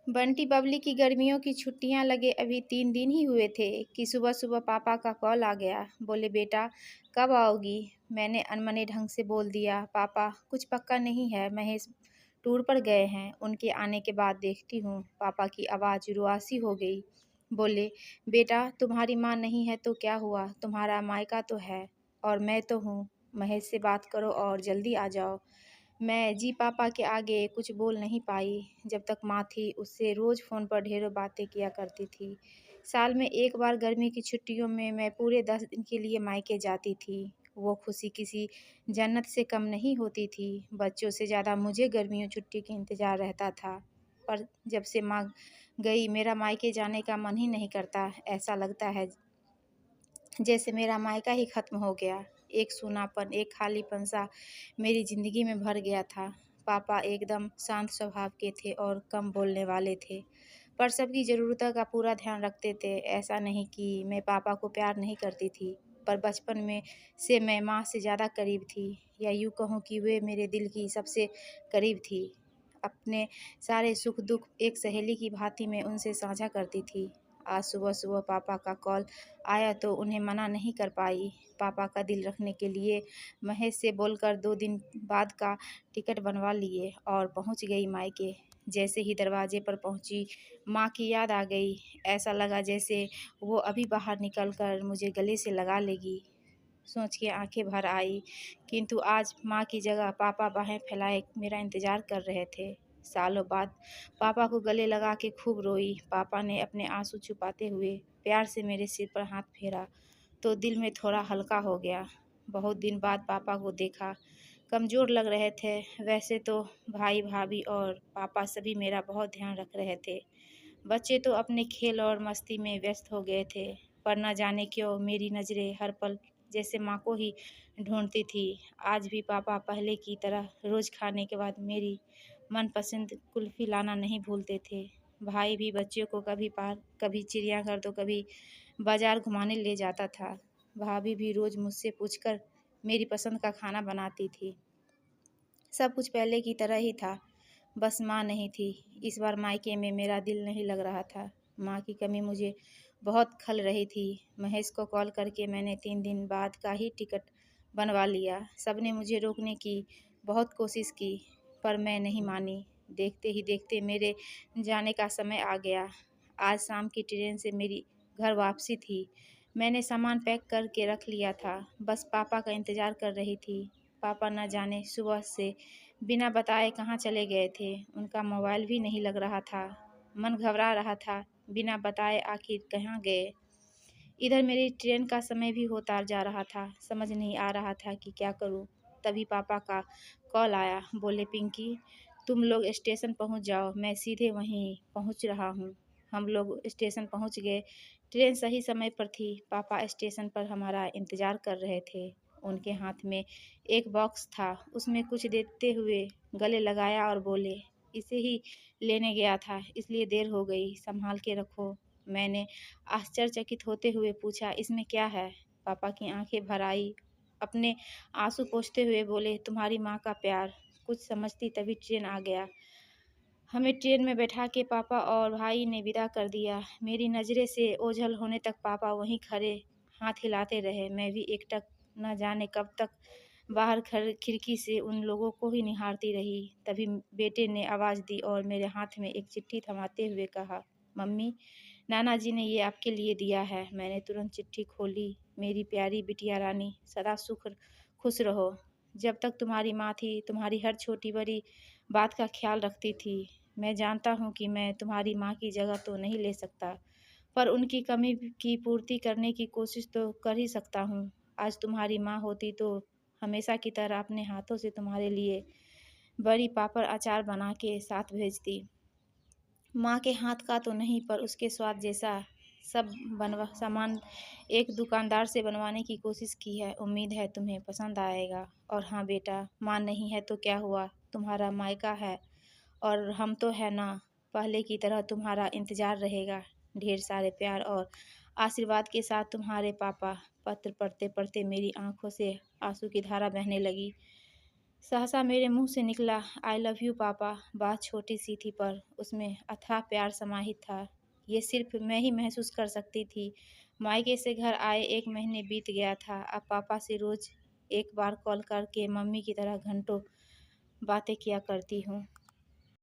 बंटी बबली की गर्मियों की छुट्टियां लगे अभी 3 दिन ही हुए थे कि सुबह सुबह पापा का कॉल आ गया। बोले बेटा कब आओगी। मैंने अनमने ढंग से बोल दिया पापा कुछ पक्का नहीं है, महेश टूर पर गए हैं, उनके आने के बाद देखती हूँ। पापा की आवाज़ रुआसी हो गई। बोले बेटा तुम्हारी माँ नहीं है तो क्या हुआ, तुम्हारा मायका तो है और मैं तो हूँ। महेश से बात करो और जल्दी आ जाओ। मैं जी पापा के आगे कुछ बोल नहीं पाई। जब तक माँ थी उससे रोज़ फ़ोन पर ढेरों बातें किया करती थी। साल में एक बार गर्मी की छुट्टियों में मैं पूरे 10 दिन के लिए मायके जाती थी। वो खुशी किसी जन्नत से कम नहीं होती थी। बच्चों से ज़्यादा मुझे गर्मियों छुट्टी का इंतज़ार रहता था। पर जब से माँ गई मेरा मायके जाने का मन ही नहीं करता। ऐसा लगता है जैसे मेरा मायका ही ख़त्म हो गया। एक सूनापन, एक खालीपन-सा मेरी ज़िंदगी में भर गया था। पापा एकदम शांत स्वभाव के थे और कम बोलने वाले थे, पर सबकी ज़रूरतों का पूरा ध्यान रखते थे। ऐसा नहीं कि मैं पापा को प्यार नहीं करती थी, पर बचपन में से मैं माँ से ज़्यादा करीब थी, या यूँ कहूँ कि वे मेरे दिल की सबसे करीब थी। अपने सारे सुख-दुःख एक सहेली की भाँति मैं उनसे साझा करती थी। आज सुबह-सुबह पापा का कॉल आया तो उन्हें मना नहीं कर पाई। पापा का दिल रखने के लिए महेश से बोलकर 2 दिन बाद का टिकट बनवा लिए और पहुंच गई मायके। जैसे ही दरवाजे पर पहुंची, माँ की याद आ गई। ऐसा लगा जैसे वो अभी बाहर निकल कर मुझे गले से लगा लेगी। सोच के आंखें भर आई, किंतु आज माँ की जगह पापा बाहें फैलाए मेरा इंतज़ार कर रहे थे। सालों बाद पापा को गले लगा के खूब रोई। पापा ने अपने आंसू छुपाते हुए प्यार से मेरे सिर पर हाथ फेरा तो दिल में थोड़ा हल्का हो गया। बहुत दिन बाद पापा को देखा, कमज़ोर लग रहे थे। वैसे तो भाई भाभी और पापा सभी मेरा बहुत ध्यान रख रहे थे। बच्चे तो अपने खेल और मस्ती में व्यस्त हो गए थे, पर न जाने क्यों मेरी नज़रें हर पल जैसे माँ को ही ढूंढती थी। आज भी पापा पहले की तरह रोज़ खाने के बाद मेरी मनपसंद कुल्फ़ी लाना नहीं भूलते थे। भाई भी बच्चियों को कभी पार्क, कभी चिड़ियाघर तो कभी बाज़ार घुमाने ले जाता था। भाभी भी रोज़ मुझसे पूछकर मेरी पसंद का खाना बनाती थी। सब कुछ पहले की तरह ही था, बस माँ नहीं थी। इस बार मायके में मेरा दिल नहीं लग रहा था। माँ की कमी मुझे बहुत खल रही थी। महेश को कॉल करके मैंने 3 दिन बाद का ही टिकट बनवा लिया। सबने मुझे रोकने की बहुत कोशिश की, पर मैं नहीं मानी। देखते ही देखते मेरे जाने का समय आ गया। आज शाम की ट्रेन से मेरी घर वापसी थी। मैंने सामान पैक करके रख लिया था, बस पापा का इंतज़ार कर रही थी। पापा न जाने सुबह से बिना बताए कहाँ चले गए थे। उनका मोबाइल भी नहीं लग रहा था। मन घबरा रहा था, बिना बताए आखिर कहाँ गए। इधर मेरी ट्रेन का समय भी होता जा रहा था। समझ नहीं आ रहा था कि क्या करूँ। तभी पापा का कॉल आया। बोले पिंकी तुम लोग स्टेशन पहुँच जाओ, मैं सीधे वहीं पहुँच रहा हूँ। हम लोग स्टेशन पहुँच गए। ट्रेन सही समय पर थी। पापा स्टेशन पर हमारा इंतज़ार कर रहे थे। उनके हाथ में एक बॉक्स था, उसमें कुछ देते हुए गले लगाया और बोले इसे ही लेने गया था, इसलिए देर हो गई, संभाल के रखो। मैंने आश्चर्यचकित होते हुए पूछा इसमें क्या है। पापा की आंखें भर आई। अपने आंसू पोंछते हुए बोले तुम्हारी माँ का प्यार। कुछ समझती तभी ट्रेन आ गया। हमें ट्रेन में बैठा के पापा और भाई ने विदा कर दिया। मेरी नज़रें से ओझल होने तक पापा वहीं खड़े हाथ हिलाते रहे। मैं भी एकटक न जाने कब तक बाहर खिड़की से उन लोगों को ही निहारती रही। तभी बेटे ने आवाज़ दी और मेरे हाथ में एक चिट्ठी थमाते हुए कहा मम्मी नाना जी ने ये आपके लिए दिया है। मैंने तुरंत चिट्ठी खोली। मेरी प्यारी बिटिया रानी सदा सुख खुश रहो। जब तक तुम्हारी माँ थी तुम्हारी हर छोटी बड़ी बात का ख्याल रखती थी। मैं जानता हूँ कि मैं तुम्हारी माँ की जगह तो नहीं ले सकता, पर उनकी कमी की पूर्ति करने की कोशिश तो कर ही सकता हूँ। आज तुम्हारी माँ होती तो हमेशा की तरह अपने हाथों से तुम्हारे लिए बड़ी पापड़ अचार बना के साथ भेजती। माँ के हाथ का तो नहीं, पर उसके स्वाद जैसा सब बनवा सामान एक दुकानदार से बनवाने की कोशिश की है। उम्मीद है तुम्हें पसंद आएगा। और हाँ बेटा, माँ नहीं है तो क्या हुआ, तुम्हारा मायका है और हम तो है ना। पहले की तरह तुम्हारा इंतज़ार रहेगा। ढेर सारे प्यार और आशीर्वाद के साथ तुम्हारे पापा। पत्र पढ़ते पढ़ते मेरी आंखों से आंसू की धारा बहने लगी। सहसा मेरे मुंह से निकला, आई लव यू पापा। बात छोटी सी थी पर उसमें अथाह प्यार समाहित था। ये सिर्फ मैं ही महसूस कर सकती थी। मायके से घर आए 1 महीने बीत गया था। अब पापा से रोज एक बार कॉल करके मम्मी की तरह घंटों बातें किया करती हूँ।